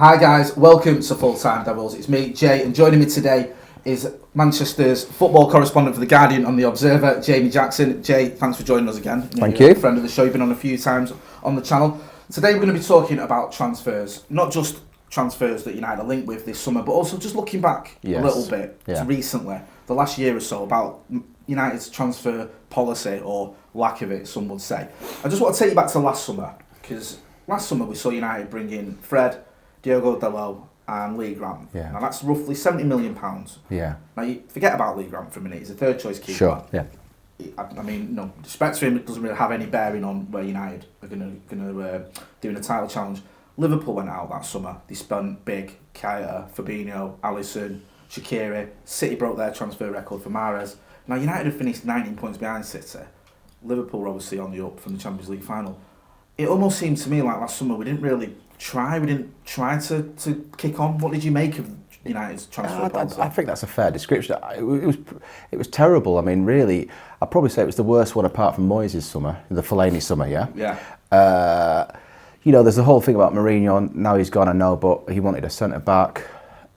Hi guys, welcome to Full Time Devils. It's me, Jay, and joining me today is Manchester's football correspondent for The Guardian and The Observer, Jamie Jackson. Jay, thanks for joining us again. Thank you. You're a friend of the show, you've been on a few times on the channel. Today we're going to be talking about transfers, not just transfers that United are linked with this summer, but also just looking back a little bit to recently, the last year or so, about United's transfer policy, or lack of it, some would say. I just want to take you back to last summer, because last summer we saw United bring in Fred, Diogo Dalot and Lee Grant. Yeah. Now that's roughly £70 million. Yeah. Now you forget about Lee Grant for a minute, he's a third choice keeper. Sure, yeah. I mean, no respect to him, it doesn't really have any bearing on where United are going to do in a title challenge. Liverpool went out that summer, they spent big, Keita, Fabinho, Alisson, Shaqiri. City broke their transfer record for Mahrez. Now United have finished 19 points behind City. Liverpool were obviously on the up from the Champions League final. It almost seemed to me like last summer we didn't try to kick on. What did you make of United's transfer policy? I think that's a fair description. It was terrible. I mean, really, I'd probably say it was the worst one apart from Moyes' summer, the Fellaini summer, yeah? Yeah. There's the whole thing about Mourinho. Now he's gone, I know, but he wanted a centre-back.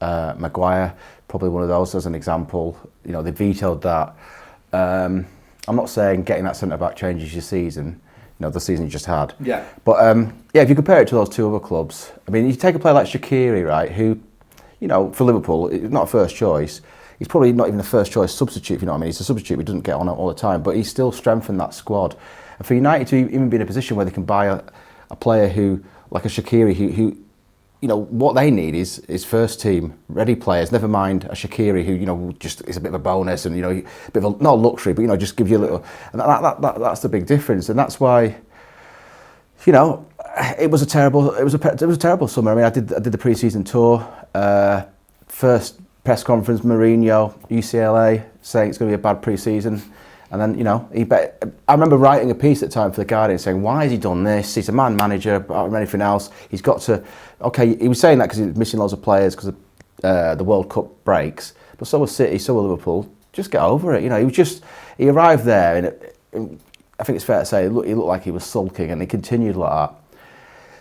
Maguire, probably one of those as an example. They vetoed that. I'm not saying getting that centre-back changes your season. The season you just had. Yeah. But if you compare it to those two other clubs, I mean, you take a player like Shaqiri, right, who, for Liverpool, is not a first choice. He's probably not even a first choice substitute, if you know what I mean. He's a substitute, he doesn't get on all the time, but he's still strengthened that squad. And for United to even be in a position where they can buy a player who, like a Shaqiri, who what they need is first team ready players. Never mind a Shaqiri who just is a bit of a bonus and a bit of not a luxury, but just give you a little. And that's the big difference, and that's why it was a terrible summer. I mean, I did the pre-season tour. First press conference, Mourinho, UCLA saying it's going to be a bad pre-season. And then, I remember writing a piece at the time for The Guardian saying, why has he done this? He's a man manager, but anything else. He's got to... Okay, he was saying that because he was missing loads of players because of the World Cup breaks. But so was City, so was Liverpool. Just get over it. He arrived there and I think it's fair to say he looked like he was sulking, and he continued like that.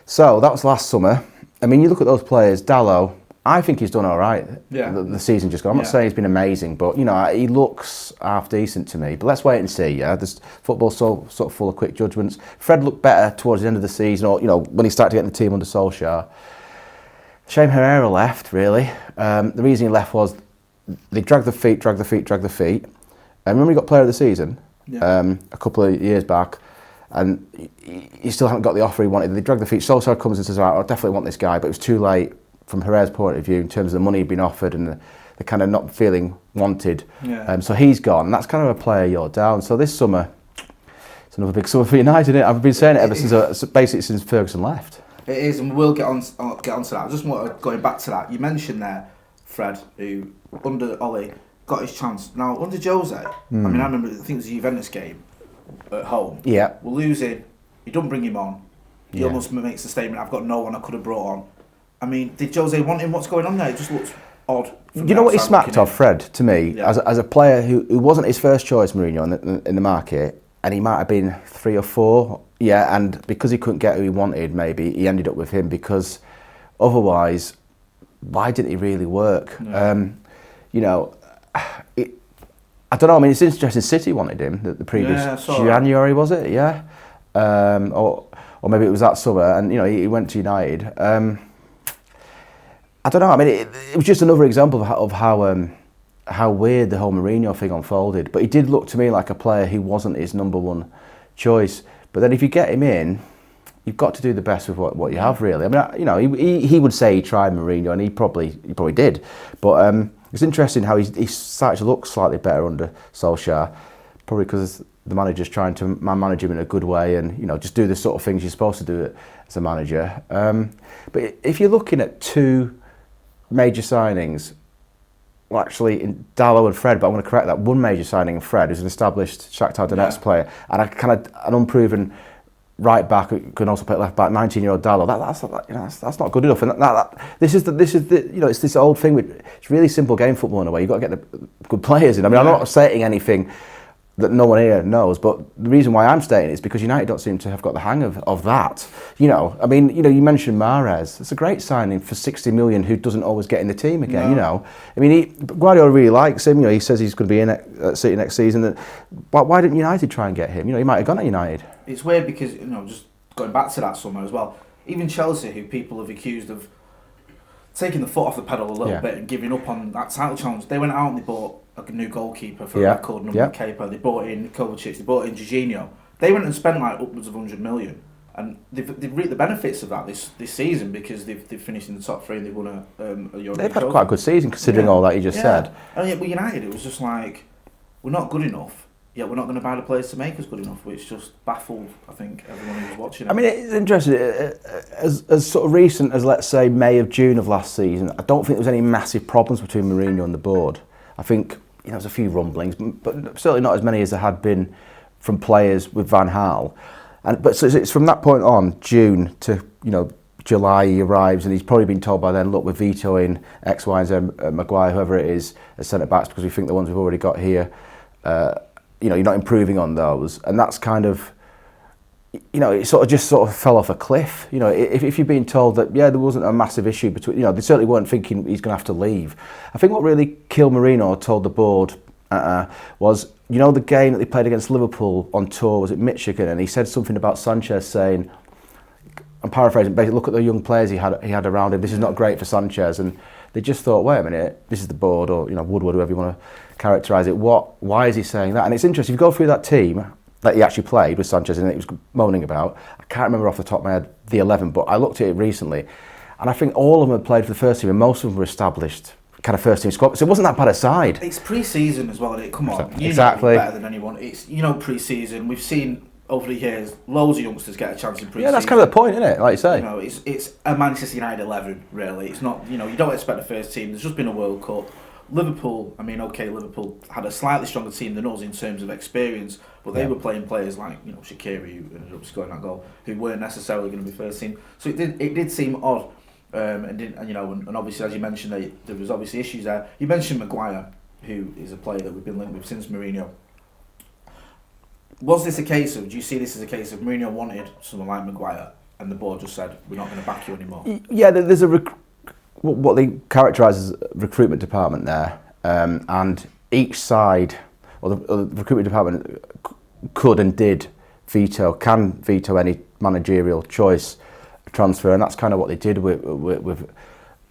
So that was last summer. I mean, you look at those players, Dalot, I think he's done all right. Yeah. The season just gone. I'm not saying he's been amazing, but he looks half decent to me. But let's wait and see. Yeah, there's football's so sort of full of quick judgments. Fred looked better towards the end of the season, or when he started getting the team under Solskjaer. Shame Herrera left. Really, the reason he left was they dragged the feet. And remember, he got Player of the Season a couple of years back, and he still hadn't got the offer he wanted. They dragged the feet. Solskjaer comes and says, "Right, I definitely want this guy," but it was too late. From Herrera's point of view, in terms of the money he'd been offered and the kind of not feeling wanted. Yeah. So he's gone. That's kind of a player you're down. So this summer, it's another big summer for United, isn't it? I've been saying it ever since Ferguson left. It is, and we'll get on to that. I just want going back to that. You mentioned there, Fred, who under Ollie got his chance. Now under Jose, I mean, I remember, I think it was a Juventus game at home. Yeah. We're losing. You don't bring him on. He almost makes the statement, "I've got no one I could have brought on." I mean, did Jose want him? What's going on there? It just looks odd. You know what he smacked off, Fred, to me, as a player who wasn't his first choice, Mourinho, in the market, and he might have been 3 or 4, and because he couldn't get who he wanted, maybe, he ended up with him, because otherwise, why didn't he really work? Yeah. I don't know, I mean, it's interesting, City wanted him, the previous January, was it? Yeah. Or maybe it was that summer, and, he went to United. I don't know. I mean, it was just another example of how weird the whole Mourinho thing unfolded. But he did look to me like a player who wasn't his number one choice. But then if you get him in, you've got to do the best with what you have, really. I mean, he would say he tried Mourinho, and he probably did. But it's interesting how he started to look slightly better under Solskjaer, probably because the manager's trying to manage him in a good way and just do the sort of things you're supposed to do as a manager. But if you're looking at two major signings, well, actually in Dalot and Fred, but I want to correct that. One major signing in Fred, who's an established Shakhtar Donetsk player, and an unproven right back who can also play left back, 19-year-old Dalot. That's not good enough. And this is it's this old thing. It's really simple game football in a way. You've got to get the good players in. I mean, I'm not saying anything that no one here knows. But the reason why I'm stating it is because United don't seem to have got the hang of that. You know, I mean, you know, you mentioned Mahrez. It's a great signing for 60 million who doesn't always get in the team again, you know. I mean, Guardiola really likes him. You know, he says he's going to be in at City next season. Why didn't United try and get him? You know, he might have gone at United. It's weird because, you know, just going back to that summer as well, even Chelsea, who people have accused of taking the foot off the pedal a little bit and giving up on that title challenge, they went out and they bought a new goalkeeper for a record number of Kepa. They bought in Kovacic, they bought in Jorginho. They went and spent like upwards of 100 million. And they've reaped the benefits of that this season because they've finished in the top three and they've won a European They've had quite a good season considering all that you just said. And yet with United, it was just like, we're not good enough. Yeah, we're not going to buy the players to make us good enough, which just baffled, I think, everyone who was watching it. I mean, it's interesting. As sort of recent as, let's say, May of June of last season, I don't think there was any massive problems between Mourinho and the board. I think, you know, there was a few rumblings, but certainly not as many as there had been from players with Van Gaal. But so it's from that point on, June to, you know, July, he arrives and he's probably been told by then, look, we're vetoing X, Y and Z, Maguire, whoever it is, as centre-backs because we think the ones we've already got here, you know, you're not improving on those. And that's kind of, you know, it sort of fell off a cliff. You know, if you're being told that, yeah, there wasn't a massive issue between, you know, they certainly weren't thinking he's going to have to leave. I think what really killed Mourinho, told the board, was, you know, the game that they played against Liverpool on tour, was it Michigan? And he said something about Sanchez saying, I'm paraphrasing, basically, look at the young players he had around him. This is not great for Sanchez. And they just thought, wait a minute, this is the board, or, you know, Woodward, whoever you want to characterise it. Why is he saying that? And it's interesting, if you go through that team that he actually played with Sanchez and he was moaning about, I can't remember off the top of my head the 11, but I looked at it recently, and I think all of them had played for the first team, and most of them were established kind of first team squad. So it wasn't that bad a side. It's pre-season as well, isn't it? Come on, you exactly. know better than anyone. It's, you know, pre-season. We've seen over the years loads of youngsters get a chance in pre-season. Yeah, that's kind of the point, isn't it? Like you say. You know, it's a Manchester United 11, really. It's not, you know, you don't expect the first team. There's just been a World Cup. Liverpool, I mean, okay, Liverpool had a slightly stronger team than us in terms of experience, but they were playing players like, you know, Shaqiri, who ended up scoring that goal, who weren't necessarily going to be first team. So it did seem odd. And you know, and obviously, as you mentioned, there was obviously issues there. You mentioned Maguire, who is a player that we've been linked with since Mourinho. Was this a case of? Do you see this as a case of Mourinho wanted someone like Maguire, and the board just said, "We're not going to back you anymore"? Yeah, there's what they characterise as a recruitment department there, and each side, or the recruitment department, could and did can veto any managerial choice transfer, and that's kind of what they did with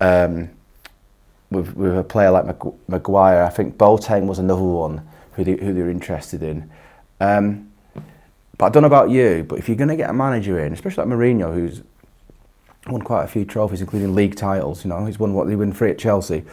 a player like Maguire. I think Boateng was another one who they were interested in. But I don't know about you, but if you're going to get a manager in, especially like Mourinho, who's won quite a few trophies, including league titles, you know, he's won he won 3 at Chelsea.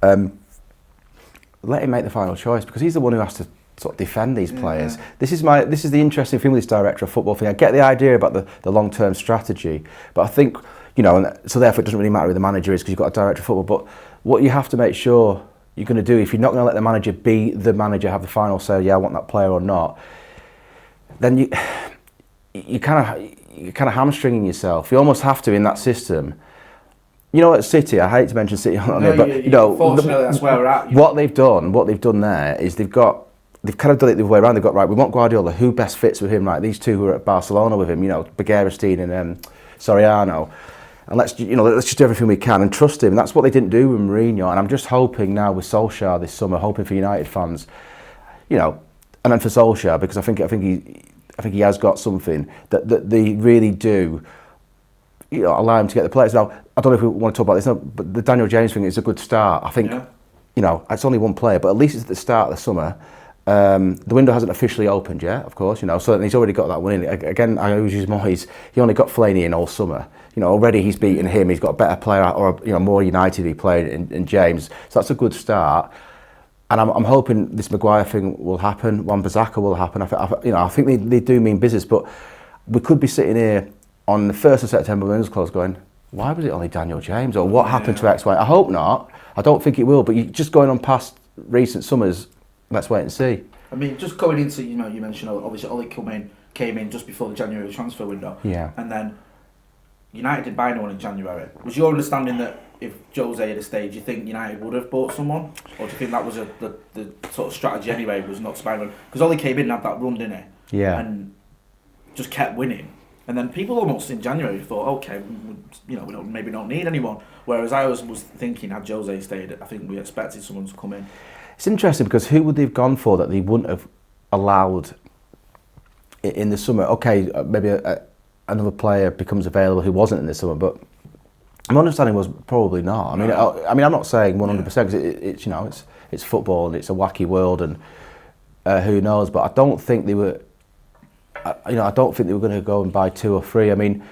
Let him make the final choice, because he's the one who has to sort of defend these players. This is the interesting thing with this director of football thing. I get the idea about the long-term strategy, but I think, you know, and so therefore it doesn't really matter who the manager is because you've got a director of football. But what you have to make sure you're going to do, if you're not going to let the manager be the manager, have the final say, yeah, I want that player or not, then you kind of hamstringing yourself. You almost have to in that system. You know, at City, I hate to mention City on it, but you know, fortunately that's where we're at. What they've done there is they've kind of done it the other way around. They've got, right, we want Guardiola, who best fits with him, right? These two who are at Barcelona with him, you know, Bergerstein and Soriano. And let's just do everything we can and trust him. And that's what they didn't do with Mourinho. And I'm just hoping now with Solskjaer this summer, hoping for United fans, you know, and then for Solskjaer, because I think he has got something that they really do, you know, allow him to get the players. Now, I don't know if we want to talk about this, but the Daniel James thing is a good start. I think, you know, it's only one player, but at least it's at the start of the summer. The window hasn't officially opened yet, of course, you know, so he's already got that one in. Again, I always use Moyes. He only got Fellaini in all summer. You know, already he's beaten him. He's got a better player, or, you know, more United he played in James. So that's a good start. And I'm hoping this Maguire thing will happen. Wan-Bissaka will happen. I think they do mean business, but we could be sitting here on the 1st of September when it was closed going, why was it only Daniel James? Or what happened to X, Y? I hope not. I don't think it will, but just going on past recent summers, let's wait and see. I mean, just going into, you know, you mentioned obviously Ollie came in just before the January transfer window. Yeah. And then United didn't buy anyone in January. Was your understanding that if Jose had stayed, do you think United would have bought someone? Or do you think that was the sort of strategy anyway, was not to buy anyone? Because Ole came in and had that run, didn't he? Yeah. And just kept winning. And then people almost in January thought, okay, we don't maybe don't need anyone. Whereas I was thinking, had Jose stayed, I think we expected someone to come in. It's interesting because who would they have gone for that they wouldn't have allowed in the summer? Okay, maybe another player becomes available who wasn't in the summer, but my understanding was probably not. I mean, I'm not saying 100% because it's football and it's a wacky world and who knows. But I don't think they were. I don't think they were going to go and buy 2 or 3. I mean,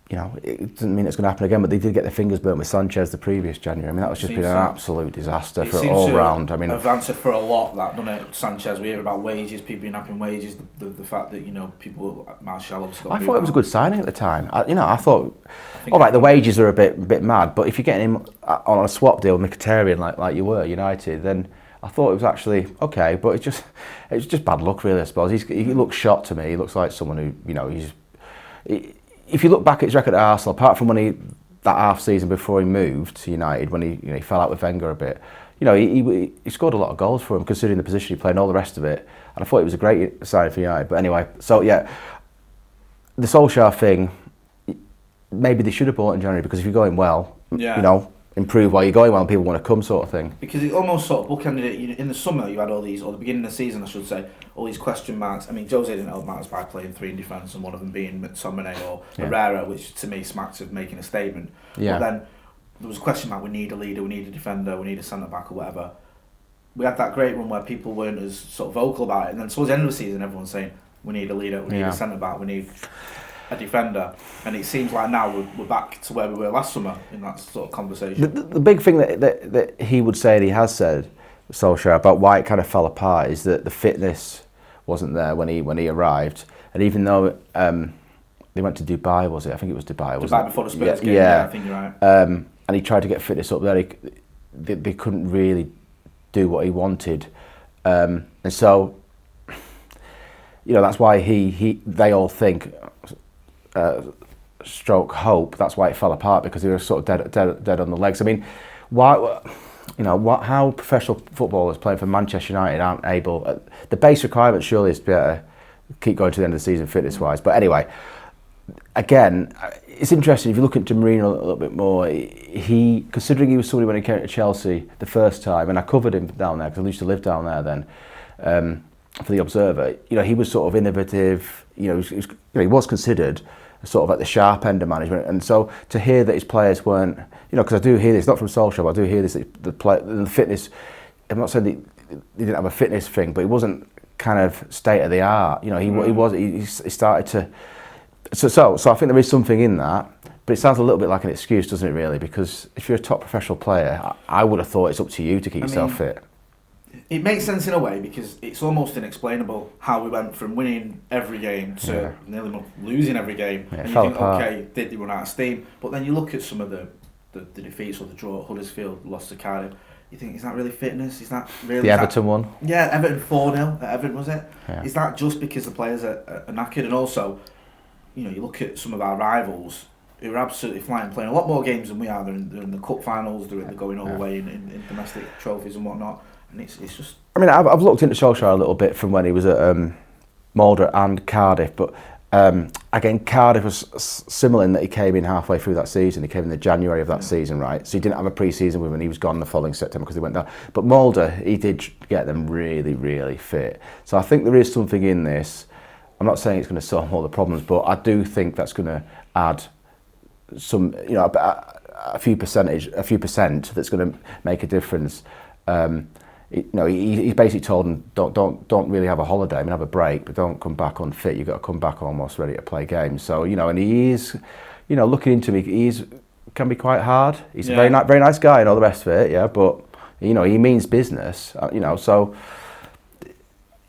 it doesn't mean it's going to happen again, but they did get their fingers burnt with Sanchez the previous January. I mean, that was just been an absolute disaster for all round. I mean, I've answered for a lot that, doesn't it? Sanchez, we hear about wages, people being happy in wages, the fact that people, Martial obviously got. I thought it was a good signing at the time. I thought, all right, the wages are a bit mad, but if you're getting him on a swap deal with Mkhitaryan like you were at United, then I thought it was actually okay. But it was just bad luck, really. I suppose he looks shot to me. He looks like someone who if you look back at his record at Arsenal, apart from that half season before he moved to United, when he fell out with Wenger a bit, he scored a lot of goals for him, considering the position he played and all the rest of it. And I thought it was a great sign for United. But anyway, so yeah, the Solskjaer thing, maybe they should have bought in January, because if you're going well, improve while you're going well and people want to come, sort of thing. Because it almost sort of bookended it. In the summer, you had all these, or the beginning of the season, I should say, all these question marks. I mean, Jose didn't help matters by playing 3 in defence, and one of them being McTominay or Herrera, which to me smacks of making a statement. Yeah. But then there was a question mark: we need a leader, we need a defender, we need a centre back, or whatever. We had that great run where people weren't as sort of vocal about it, and then towards the end of the season, everyone's saying we need a leader, we need a centre back, we need a defender, and it seems like now we're back to where we were last summer in that sort of conversation. The big thing that he would say, and he has said, Solskjaer, about why it kind of fell apart is that the fitness wasn't there when he arrived, and even though they went to Dubai, was it? I think it was Dubai. Dubai before the Spurs game. Yeah, I think you're right. And he tried to get fitness up there. They couldn't really do what he wanted, and so that's why they all think. Stroke hope. That's why it fell apart, because they were sort of dead on the legs. I mean, how professional footballers playing for Manchester United aren't able? The base requirement surely is to be able to keep going to the end of the season fitness-wise. But anyway, again, it's interesting if you look at Mourinho a little bit more. Considering he was somebody when he came to Chelsea the first time, and I covered him down there because I used to live down there then. For the Observer, he was sort of innovative. He was considered sort of at the sharp end of management, and so to hear that his players weren't, because I do hear this, not from Solskjaer, but I do hear this, the fitness. I'm not saying that he didn't have a fitness thing, but he wasn't kind of state of the art. He started to. So I think there is something in that, but it sounds a little bit like an excuse, doesn't it? Really, because if you're a top professional player, I would have thought it's up to you to keep yourself fit. It makes sense in a way, because it's almost inexplainable how we went from winning every game to nearly losing every game. Yeah, and you think, okay, did they run out of steam? But then you look at some of the defeats or the draw at Huddersfield, lost to Cardiff. You think, is that really fitness? Is that really... The Everton one? Yeah, Everton 4-0 at Everton, was it? Yeah. Is that just because the players are knackered? And also, you look at some of our rivals who are absolutely flying, playing a lot more games than we are. They're in the cup finals, they're going all the way in domestic trophies and whatnot. And it's just... I mean, I've looked into Solskjaer a little bit from when he was at Mulder and Cardiff, but again, Cardiff was similar in that he came in halfway through that season. He came in the January of that season, right? So he didn't have a pre-season with him, and he was gone the following September because he went down. But Mulder, he did get them really, really fit. So I think there is something in this. I'm not saying it's going to solve all the problems, but I do think that's going to add some, a few percent that's going to make a difference. He basically told them, don't really have a holiday. I mean, have a break, but don't come back unfit. You've got to come back almost ready to play games. So and he is, looking into me, can be quite hard. He's a very nice guy and all the rest of it. Yeah, but he means business. So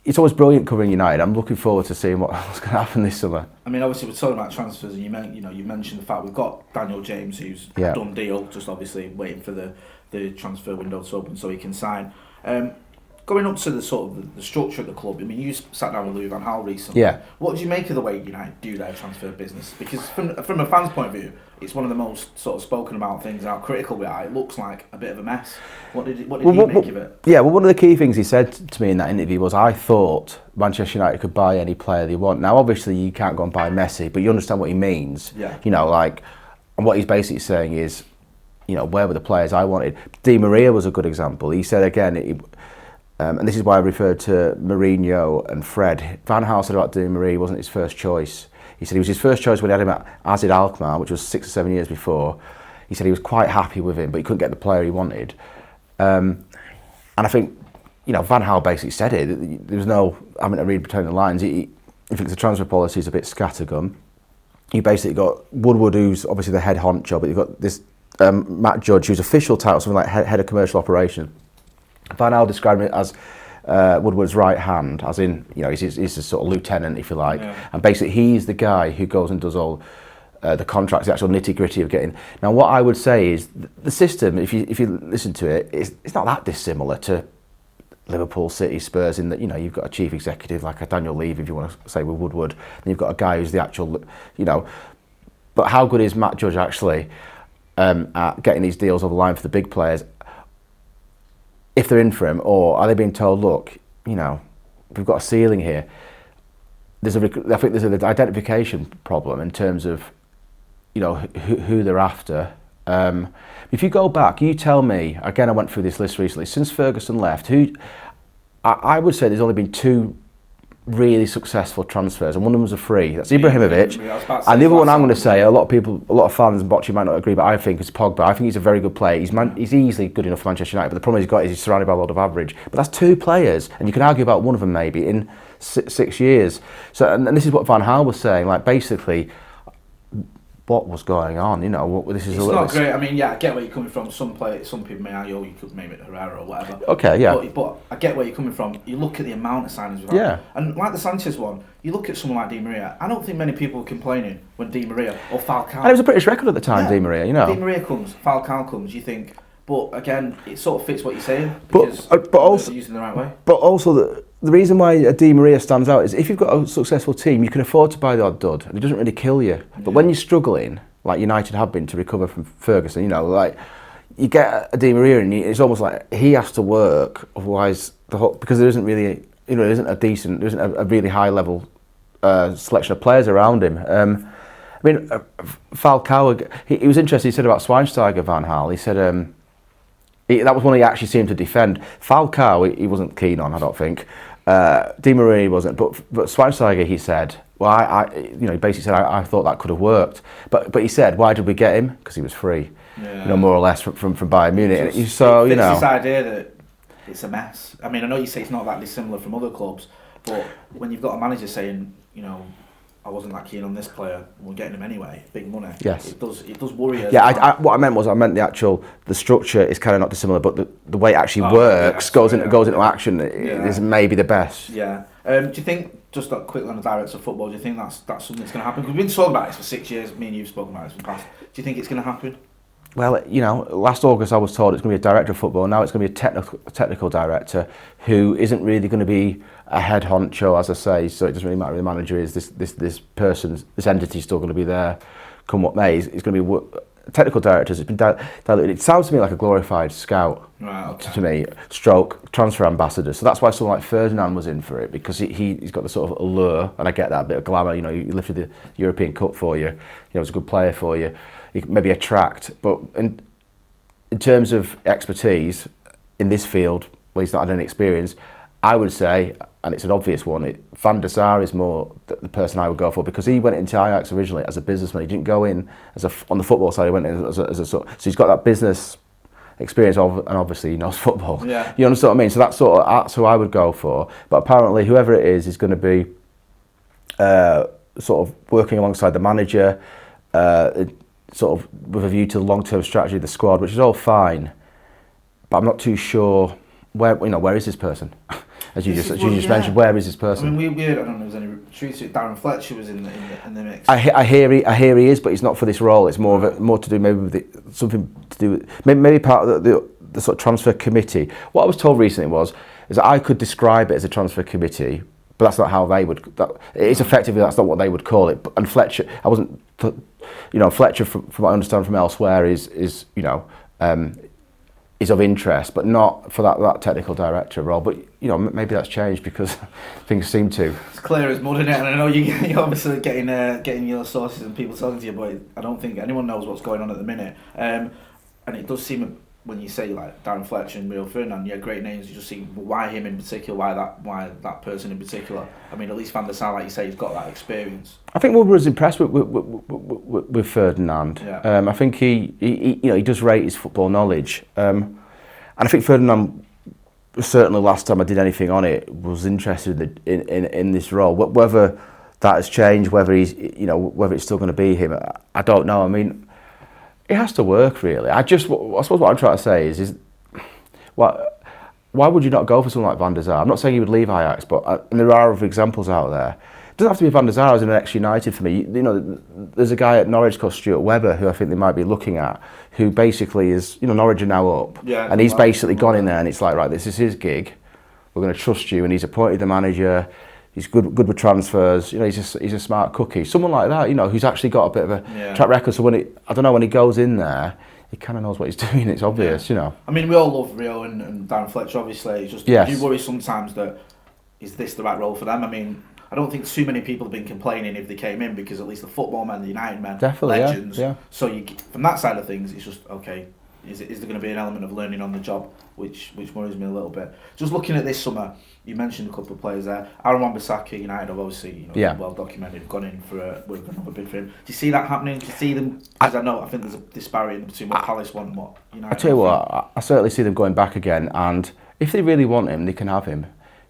it's always brilliant covering United. I'm looking forward to seeing what's going to happen this summer. I mean, obviously we're talking about transfers, and you mentioned the fact we've got Daniel James, who's done deal, just obviously waiting for the transfer window to open so he can sign. Going up to the sort of the structure of the club, I mean, you sat down with Louis van Gaal recently. Yeah. What do you make of the way United do their transfer business? Because from a fan's point of view, it's one of the most sort of spoken about things, how critical we are. It looks like a bit of a mess. What did he make of it? Yeah, well, one of the key things he said to me in that interview was, I thought Manchester United could buy any player they want. Now, obviously, you can't go and buy Messi, but you understand what he means. Yeah. You know, like, and what he's basically saying is, you know, where were the players I wanted? Di Maria was a good example. He said, again, and this is why I referred to Mourinho and Fred. Van Gaal said about Di Maria, he wasn't his first choice. He said he was his first choice when he had him at AZ Alkmaar, which was 6 or 7 years before. He said he was quite happy with him, but he couldn't get the player he wanted. And I think, you know, Van Gaal basically said it. There was no having to read between the lines. He thinks the transfer policy is a bit scattergun. You basically got Woodward, who's obviously the head honcho, but you've got this Matt Judge, whose official title, something like head of commercial operations. Van Gaal described it as Woodward's right hand, as in, you know, he's a sort of lieutenant, if you like. Yeah. And basically, he's the guy who goes and does all the contracts, the actual nitty-gritty of getting. Now, what I would say is the system, if you listen to it, it's not that dissimilar to Liverpool, City, Spurs, in that, you know, you've got a chief executive like a Daniel Levy, if you want to say, with Woodward, and you've got a guy who's the actual, you know. But how good is Matt Judge actually at getting these deals over the line for the big players, if they're in for him, or are they being told, look, you know, we've got a ceiling here? I think there's an identification problem in terms of, you know, who they're after. If you go back, you tell me, again, I went through this list recently, since Ferguson left, I would say there's only been 2 really successful transfers, and one of them was a free. That's Ibrahimovic. And the other one I'm going to say, a lot of fans and Bocci might not agree, but I think is Pogba. I think he's a very good player. He's easily good enough for Manchester United, but the problem he's got is he's surrounded by a lot of average. But that's 2 players, and you can argue about one of them maybe in 6 years. So, and this is what Van Gaal was saying, like, basically, what was going on? You know, this is it's not great. I mean, yeah, I get where you're coming from. Some people may argue, you could name it Herrera or whatever. Okay, yeah. But I get where you're coming from. You look at the amount of signings we've had. Yeah. And like the Sanchez one, you look at someone like Di Maria. I don't think many people were complaining when Di Maria or Falcao. And it was a British record at the time, Di Maria, you know. Di Maria comes, Falcao comes, you think. But again, it sort of fits what you're saying. But also using the right way. But also the reason why a Di Maria stands out is if you've got a successful team, you can afford to buy the odd dud, and it doesn't really kill you. But when you're struggling, like United have been to recover from Ferguson, you know, like you get a Di Maria and it's almost like he has to work, otherwise because there isn't really, you know, there isn't a really high level selection of players around him. I mean, Falcao, he was interested. He said about Schweinsteiger, Van Gaal. He said that was one he actually seemed to defend. Falcao, he wasn't keen on, I don't think. Di Maria he wasn't, but Schweinsteiger, he said, well, he basically said, I thought that could have worked. But he said, why did we get him? Because he was free, you know, more or less from Bayern Munich. So, you know, this idea that it's a mess. I mean, I know you say it's not that dissimilar from other clubs, but when you've got a manager saying, you know, I wasn't that keen on this player, we're getting him anyway, big money. Yes. It does worry us. Yeah, what I meant the structure is kind of not dissimilar, but the way it actually works, goes into action is maybe the best. Yeah. Do you think, just quickly on the director of football, do you think that's something that's going to happen? Because we've been talking about this for 6 years, me and you've spoken about this in the past. Do you think it's going to happen? Well, you know, last August I was told it's going to be a director of football. Now it's going to be a technical director who isn't really going to be a head honcho, as I say. So it doesn't really matter who the manager is. This entity is still going to be there, come what may. It's going to be technical directors. It's been diluted. It sounds to me like a glorified scout. Right, okay. To me, stroke transfer ambassador. So that's why someone like Ferdinand was in for it, because he's got the sort of allure, and I get that bit of glamour. You know, he lifted the European Cup for you. You know, he's a good player for you. He can maybe attract, but in terms of expertise in this field, where he's not had any experience, I would say, and it's an obvious one, Van der Sar is more the person I would go for, because he went into Ajax originally as a businessman. He didn't go in on the football side. He went in as a so he's got that business experience and obviously he knows football. Yeah. You understand what I mean? So that's who I would go for. But apparently, whoever it is going to be sort of working alongside the manager, sort of with a view to the long-term strategy of the squad, which is all fine. But I'm not too sure where is this person? As you just mentioned, where is this person? I mean, we I don't know if there's any truth to it. Darren Fletcher was in the mix. I hear he is, but he's not for this role. It's more to do maybe with something to do with maybe part of the sort of transfer committee. What I was told recently was is that I could describe it as a transfer committee, but that's not how they would. It's effectively that's not what they would call it. And Fletcher, I wasn't, Fletcher from what I understand from elsewhere is is of interest, but not for that technical director role. But maybe that's changed because things seem to. It's clear as mud, isn't it? And I know you're obviously getting your sources and people talking to you, but I don't think anyone knows what's going on at the minute. And it does seem, when you say like Darren Fletcher and Rio Ferdinand, great names. You just see why him in particular, why that person in particular. I mean, at least Van der Sar, like you say, he's got that experience. I think Woodward was impressed with Ferdinand. Yeah. I think he does rate his football knowledge, and I think Ferdinand, certainly last time I did anything on it, was interested in this role. Whether that has changed, whether whether it's still going to be him, I don't know. I mean, it has to work, really. I suppose what I'm trying to say is why would you not go for someone like Van der Sar? I'm not saying he would leave Ajax, but and there are other examples out there. It doesn't have to be Van der Sar as in an ex-United for me. There's a guy at Norwich called Stuart Webber who I think they might be looking at, who basically is, Norwich are now up, and he's basically gone in there and it's like, right, this is his gig. We're going to trust you, and he's appointed the manager. He's good with transfers. He's a smart cookie. Someone like that, who's actually got a bit of a track record. So when he goes in there, he kind of knows what he's doing. It's obvious, I mean, we all love Rio and Darren Fletcher. Obviously, it's just you worry sometimes that is this the right role for them? I mean, I don't think too many people have been complaining if they came in, because at least the football men, the United men, definitely legends. Yeah. So from that side of things, it's just okay. Is there going to be an element of learning on the job, which worries me a little bit? Just looking at this summer, you mentioned a couple of players there. Wan-Bissaka, United have obviously well documented, gone in for another bid for him. Do you see that happening? Do you see them? Because I think there's a disparity between what Palace want and what United. I tell you what, I certainly see them going back again, and if they really want him, they can have him.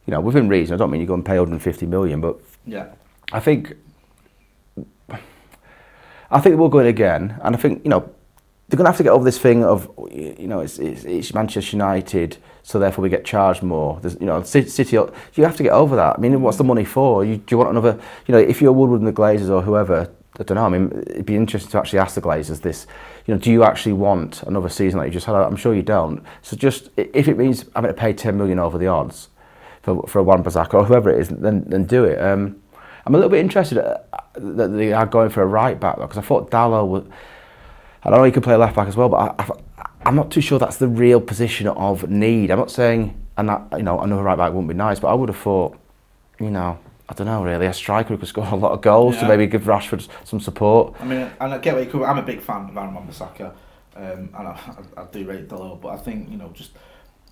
Within reason. I don't mean you go and pay 150 million, but I think we'll go in again, and I think they're going to have to get over this thing of, it's Manchester United, so therefore we get charged more. City, you have to get over that. I mean, what's the money for? Do you want another, if you're Woodward and the Glazers or whoever, I don't know, I mean, it'd be interesting to actually ask the Glazers this, do you actually want another season like you just had? I'm sure you don't. So just, if it means having to pay 10 million over the odds for a Wan-Bissaka or whoever it is, then do it. I'm a little bit interested that they are going for a right back, because I thought Dalot was, I know he can play left back as well, but I'm not too sure that's the real position of need. I'm not saying, and that another right back wouldn't be nice, but I would have thought, I don't know really, a striker who could score a lot of goals to maybe give Rashford some support. I mean, and I get where you come. I'm a big fan of Wan-Bissaka, and I do rate Dalot, but I think just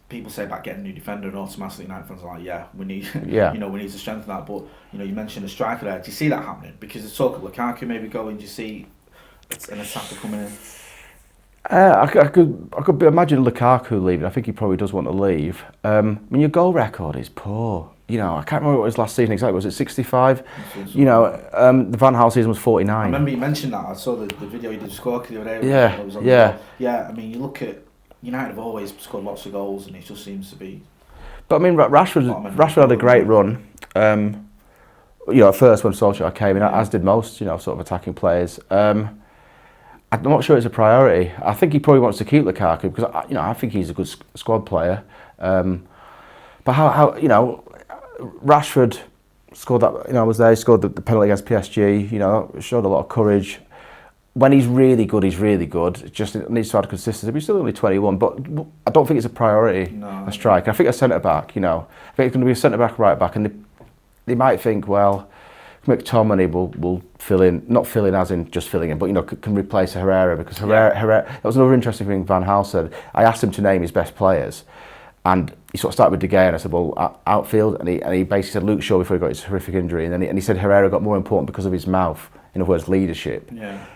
people say about getting a new defender, and automatically United fans are like, we need, we need to strengthen that. But you mentioned a striker there. Do you see that happening? Because there's talk of Lukaku maybe going. Do you see an attacker coming in? I could imagine Lukaku leaving. I think he probably does want to leave. I mean, your goal record is poor. I can't remember what it was last season exactly. Was it 65? The Van Gaal season was 49. I remember you mentioned that. I saw the video you did score the other day. Yeah. I mean, you look at United have always scored lots of goals, and it just seems to be. But I mean, Rashford had a great run. At first when Solskjaer came in, as did most, sort of attacking players. I'm not sure it's a priority. I think he probably wants to keep Lukaku because I think he's a good squad player. But how Rashford scored that. Was there. He scored the penalty against PSG. Showed a lot of courage. When he's really good, he's really good. It just needs to add consistency. But he's still only 21. But I don't think it's a priority. No. A striker. I think a centre back. I think it's going to be a centre back, right back, and they might think, well, McTominay will fill in, not fill in as in just filling in, but can replace Herrera, because Herrera. That was another interesting thing Van Gaal said. I asked him to name his best players, and he sort of started with De Gea, and I said, well, outfield, and he basically said Luke Shaw before he got his horrific injury, and then he said Herrera got more important because of his mouth. In other words, leadership. Yeah.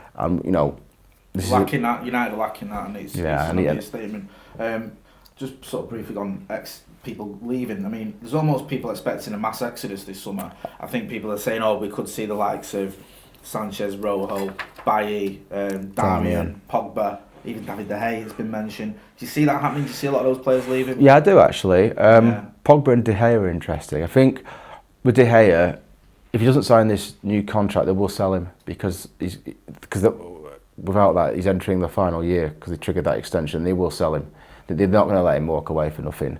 This lacking that. United are lacking that, and it's a statement. Just sort of briefly on people leaving. I mean, there's almost people expecting a mass exodus this summer. I think people are saying, we could see the likes of Sanchez, Rojo, Bailly, Darmian, Pogba, even David De Gea has been mentioned. Do you see that happening? Do you see a lot of those players leaving? Yeah, I do actually. Pogba and De Gea are interesting. I think with De Gea, if he doesn't sign this new contract, they will sell him because without that, he's entering the final year because they triggered that extension. They will sell him. They're not going to let him walk away for nothing.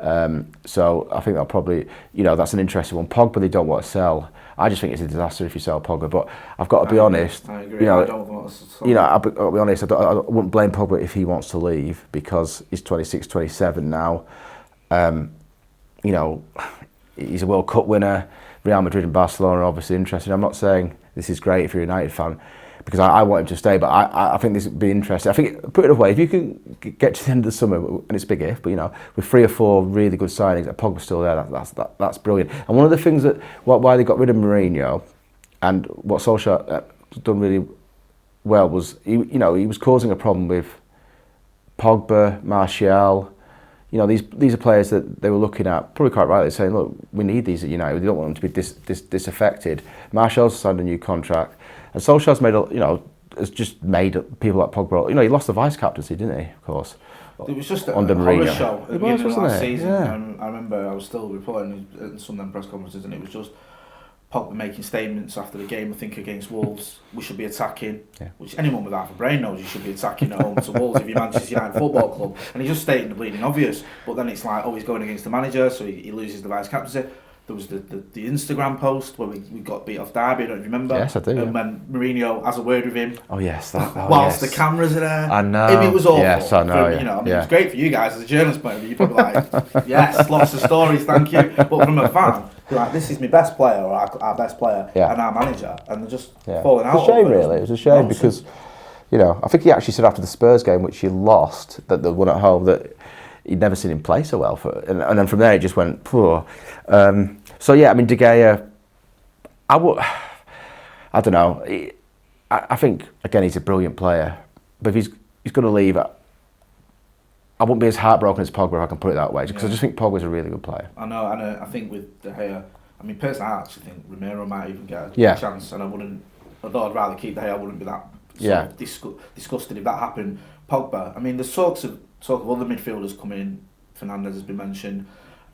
So I think that'll probably, that's an interesting one. Pogba, they don't want to sell. I just think it's a disaster if you sell Pogba. But I've got to be honest. I agree. I don't want to sell. I'll be honest. I wouldn't blame Pogba if he wants to leave because he's 26, 27 now. He's a World Cup winner. Real Madrid and Barcelona are obviously interested. I'm not saying this is great if you're a United fan, because I want him to stay, but I think this would be interesting. I think, put it away, if you can get to the end of the summer, and it's a big if, but with 3 or 4 really good signings, and Pogba's still there, that's brilliant. And one of the things why they got rid of Mourinho, and what Solskjaer done really well was, he was causing a problem with Pogba, Martial. These are players that they were looking at, probably quite rightly, saying, look, we need these at United. We don't want them to be disaffected. Martial's signed a new contract. And Solskjaer's has just made people like Pogba. He lost the vice captaincy, didn't he? Of course. It was just a under horror Mourinho. show at the beginning of last season. Yeah. I remember I was still reporting at some of them press conferences, and it was just Pogba making statements after the game. I think against Wolves, we should be attacking. Yeah. Which anyone with half a brain knows you should be attacking at home to Wolves if you're Manchester United Football Club. And he's just stating the bleeding obvious. But then it's like, he's going against the manager, so he loses the vice captaincy. There was the Instagram post where we got beat off Derby, I don't know if you remember. Yes, I do. And when Mourinho has a word with him. Oh, yes. Whilst the cameras are there. I know. It was awful. Yes, I know. It was great for you guys as a journalist point of view. You're probably like, yes, lots of stories, thank you. But from a fan, you're like, this is my best player, or our best player, and our manager. And they're just falling out. It was a shame, really. It was a shame because, I think he actually said after the Spurs game, which he lost, that the one at home, that he'd never seen him play so well. And then from there, it just went, poor. So yeah, De Gea, I don't know. I think again he's a brilliant player, but if he's going to leave, I wouldn't be as heartbroken as Pogba, if I can put it that way, because I just think Pogba's a really good player. I know, and I think with De Gea, personally, I actually think Romero might even get a chance, and although I'd rather keep De Gea, I wouldn't be that disgusted if that happened. Pogba, there's talk of other midfielders coming in. Fernandes has been mentioned.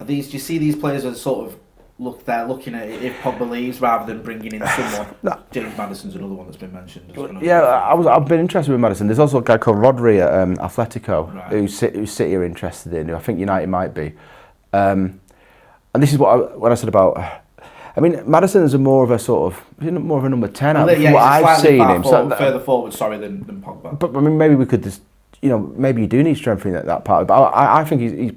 Do you see these players as sort of looking at it if Pogba leaves rather than bringing in someone? No. James Maddison's another one that's been mentioned. I've been interested with Maddison. There's also a guy called Rodri at Atletico, right, who City are interested in, who I think United might be. And this is when I said about. Maddison is more of a number 10 out of what I've seen him. Further forward, than Pogba. But maybe we could just, maybe you do need strengthening that part. But I think he's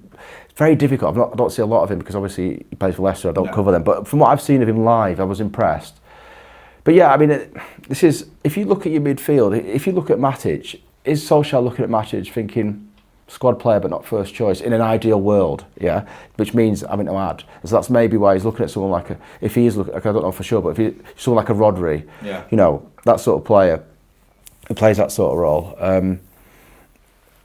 very difficult. I don't see a lot of him because obviously he plays for Leicester. I don't cover them. But from what I've seen of him live, I was impressed. But yeah, this is, if you look at your midfield, if you look at Matic, is Solskjaer looking at Matic thinking squad player but not first choice in an ideal world? Yeah, which means having to add. So that's maybe why he's looking at someone like if he is looking, I don't know for sure, but if someone like a Rodri, that sort of player who plays that sort of role.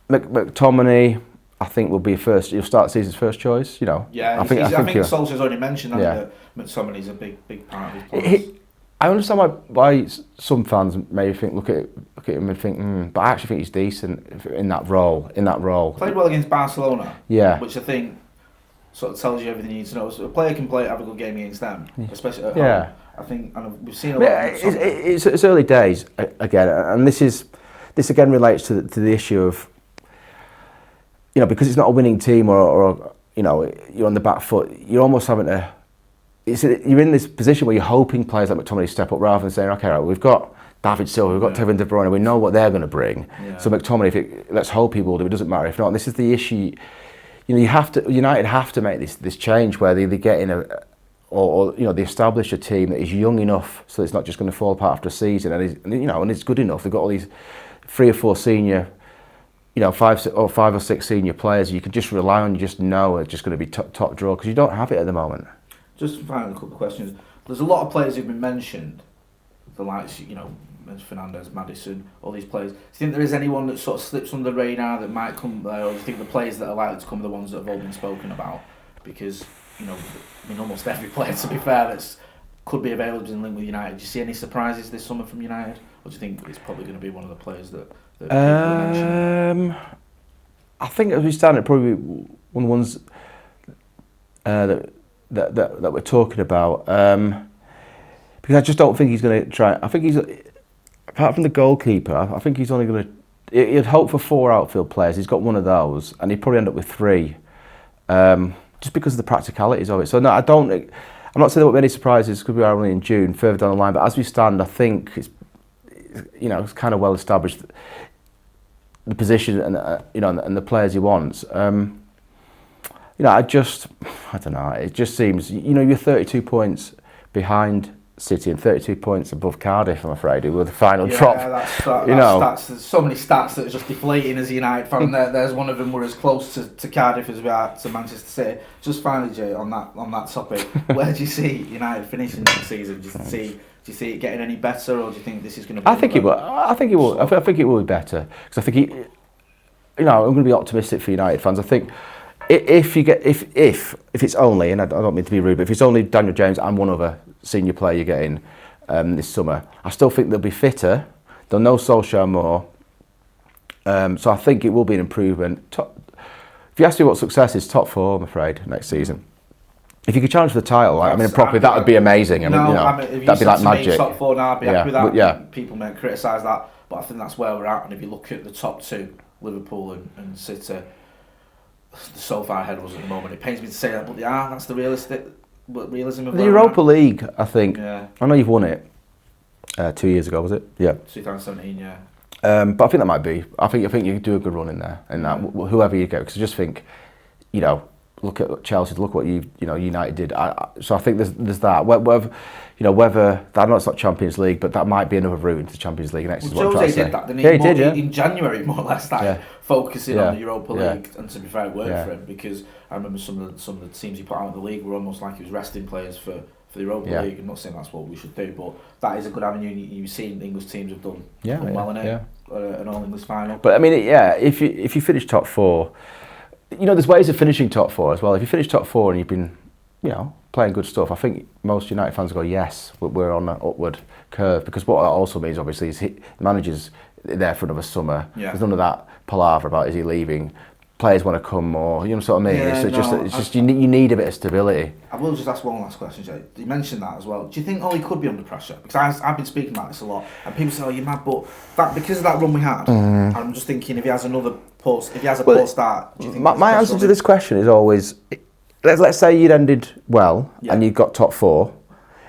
McTominay, I think will be you'll start the season's first choice. Yeah, I think Solskjaer's already mentioned that McTominay's a big part of his plans. I understand why some fans maybe look at him and think, but I actually think he's decent in that role. Played well against Barcelona. Yeah, which I think sort of tells you everything you need to know. So a player can have a good game against them, especially at home. I think, and we've seen a lot. It's early days again, and this again relates to the issue of. Because it's not a winning team or you're on the back foot, you're almost having to. You're in this position where you're hoping players like McTominay step up rather than saying, okay, right, we've got David Silva, we've got Kevin De Bruyne, we know what they're going to bring. Yeah. So McTominay, let's hope he will do. It doesn't matter if not. And this is the issue. United have to make this change where they get in or they establish a team that is young enough so it's not just going to fall apart after a season and it's good enough. They've got all these 3 or 4 senior. 5 or 6 senior players you can just rely on, you just know it's just going to be top draw because you don't have it at the moment. Just final couple of questions. There's a lot of players who've been mentioned, the likes, Fernandes, Maddison, all these players. Do you think there is anyone that sort of slips under the radar that might come there, or do you think the players that are likely to come are the ones that have all been spoken about? Because, almost every player, to be fair, could be available in link with United. Do you see any surprises this summer from United? Or do you think it's probably going to be one of the players that people mention? I think as we stand, it probably one of the ones that we're talking about. Because I just don't think he's going to try. I think he's, apart from the goalkeeper, I think he's only going to. He'd hope for 4 outfield players. He's got one of those, and he'd probably end up with 3. just because of the practicalities of it. So no, I'm not saying there won't be any surprises because we are only in June, further down the line. But as we stand, I think it's kind of well established the position and and the players he wants. I don't know. It just seems you're 32 points behind City and 32 points above Cardiff, I'm afraid, with the final drop. There's so many stats that are just deflating as a United fan. There's one of them. We're as close to Cardiff as we are to Manchester City. Just finally, Jay, on that topic, where do you see United finishing next season? Do you see it getting any better, or do you think this is going to be? I think it will. I think it will. I think it will be better because I think I'm going to be optimistic for United fans. I think if it's only, and I don't mean to be rude, but if it's only Daniel James and one other senior player you're getting this summer, I still think they'll be fitter. They'll know Solskjaer more. So I think it will be an improvement. If you ask me what success is, top 4, I'm afraid, next season. If you could challenge for the title, properly, that would be amazing. That'd be like magic. Top 4 now, I'd be happy with that. Yeah. People may criticise that, but I think that's where we're at. And if you look at the top 2, Liverpool and City, they're so far ahead of us at the moment. It pains me to say that, but that's the realism of the Europa League, I think. Yeah. I know you've won it 2 years ago, was it? Yeah. 2017, yeah. But I think that might be. I think you do a good run in there, whoever you get, because I just think, look at Chelsea, look what United did. So I think there's that. Whether I know it's not Champions League, but that might be another route into the Champions League next. Well, Jose did that, didn't he? Yeah, he did. Yeah. In January, more or less, focusing on the Europa League, and to be fair, it worked for him because I remember some of the teams he put out in the league were almost like he was resting players for the Europa League. I'm not saying that's what we should do, but that is a good avenue. You've seen English teams have done well in it. An All English final. But I mean, if you finish top 4. There's ways of finishing top 4 as well. If you finish top 4 and you've been, playing good stuff, I think most United fans go, yes, we're on an upward curve. Because what that also means, obviously, is the manager's there for another summer. Yeah. There's none of that palaver about is he leaving. Players want to come more. You know what I mean? Yeah, you need a bit of stability. I will just ask one last question, Jay. You mentioned that as well. Do you think Ole could be under pressure? Because I've been speaking about this a lot, and people say, "Oh, you're mad," but because of that run we had, I'm just thinking if he has another poor start, do you think? My answer to this question is always, let's say you'd ended well and you got top 4.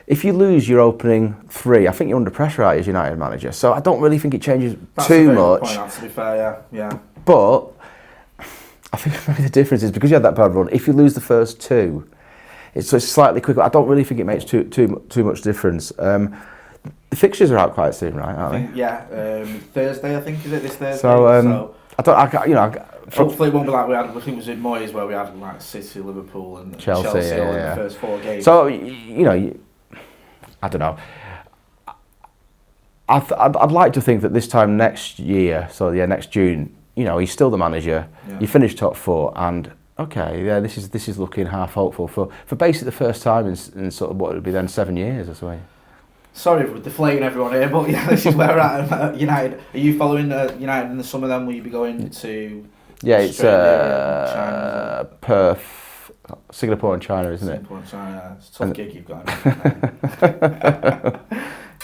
If you lose your opening 3, I think you're under pressure as United manager. So I don't really think it changes too much. That's a very good point, to be fair, yeah. But I think maybe the difference is because you had that bad run. If you lose the first 2, it's slightly quicker. I don't really think it makes too much difference. The fixtures are out quite soon, right? Aren't they? Yeah, Thursday. I think is it this Thursday? So hopefully it won't be like we had. I think it was in Moyes where we had like City, Liverpool, and Chelsea in the first 4 games. So I don't know. I'd like to think that this time next year, next June, he's still the manager. Yeah. You finish top 4, and this is looking half hopeful for basically the first time in sort of what would be then 7 years or so. Sorry for deflating everyone here, but this is where we're at United. Are you following United in the summer then? Will you be going to it's Perth, Singapore and China, isn't it? Singapore and China, it's a tough gig you've got.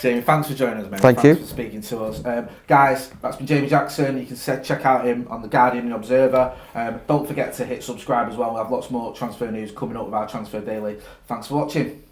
Jamie, thanks for joining us, mate. Thanks for speaking to us. Guys, that's been Jamie Jackson. You can check out him on The Guardian and Observer. Don't forget to hit subscribe as well. We'll have lots more transfer news coming up with our Transfer Daily. Thanks for watching.